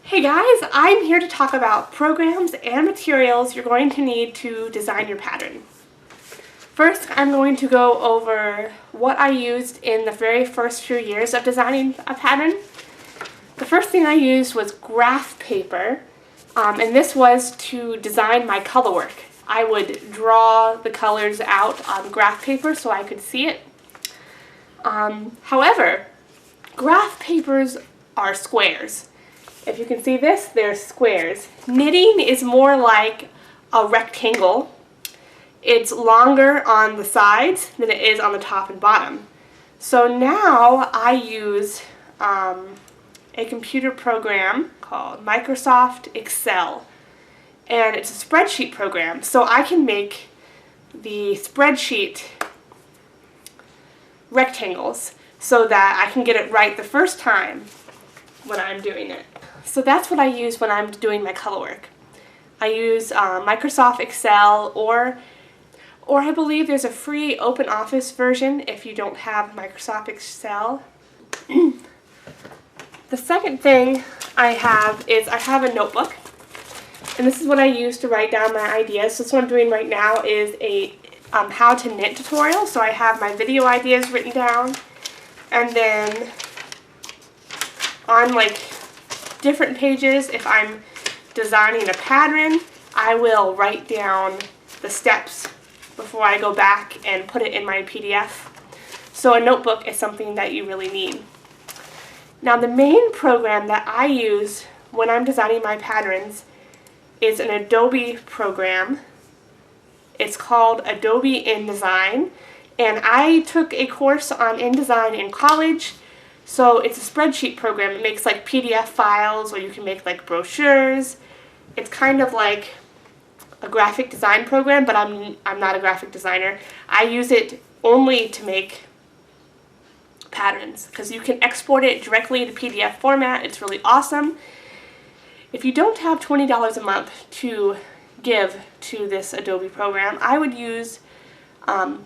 Hey guys, I'm here to talk about programs and materials you're going to need to design your pattern. First, I'm going to go over what I used in the very first few years of designing a pattern. The first thing I used was graph paper, and this was to design my color work. I would draw the colors out on graph paper so I could see it. However, graph papers are squares. If you can see this, they're squares. Knitting is more like a rectangle. It's longer on the sides than it is on the top and bottom. So now I use a computer program called Microsoft Excel. And it's a spreadsheet program, so I can make the spreadsheet rectangles so that I can get it right the first time when I'm doing it. So that's what I use when I'm doing my color work. I use Microsoft Excel, or I believe there's a free OpenOffice version if you don't have Microsoft Excel. The second thing I have is I have a notebook, and this is what I use to write down my ideas. So what I'm doing right now is a how to knit tutorial. So I have my video ideas written down, and then on different pages, if I'm designing a pattern, I will write down the steps before I go back and put it in my PDF. So a notebook is something that you really need. Now the main program that I use when I'm designing my patterns is an Adobe program. It's called Adobe InDesign, and I took a course on InDesign in college. So it's a spreadsheet program. It makes PDF files, or you can make brochures. It's kind of like a graphic design program, but I'm not a graphic designer. I use it only to make patterns because you can export it directly to PDF format. It's really awesome. If you don't have $20 a month to give to this Adobe program, I would use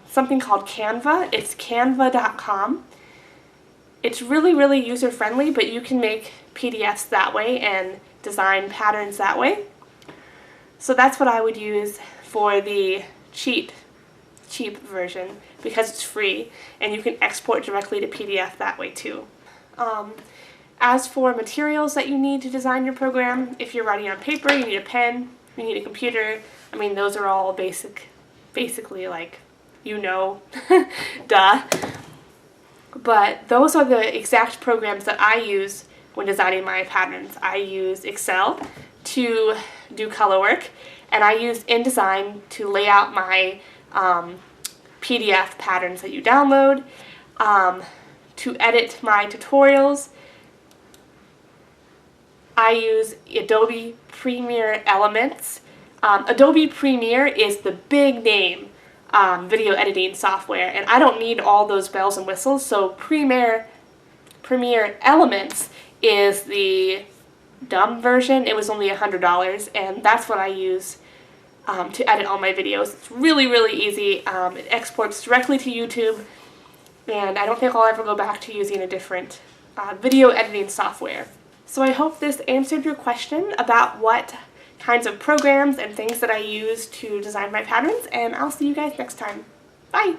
something called Canva. It's canva.com. It's really, really user-friendly, but you can make PDFs that way and design patterns that way. So that's what I would use for the cheap version, because it's free, and you can export directly to PDF that way too. As for materials that you need to design your program, if you're writing on paper, you need a pen, you need a computer. I mean, those are all basically duh. But those are the exact programs that I use when designing my patterns. I use Excel to do color work, and I use InDesign to lay out my PDF patterns that you download, to edit my tutorials. I use Adobe Premiere Elements. Adobe Premiere is the big name video editing software, and I don't need all those bells and whistles, so Premiere Elements is the dumb version. It was only $100, and that's what I use to edit all my videos. It's really, really easy. It exports directly to YouTube, and I don't think I'll ever go back to using a different video editing software. So I hope this answered your question about what kinds of programs and things that I use to design my patterns, and I'll see you guys next time. Bye!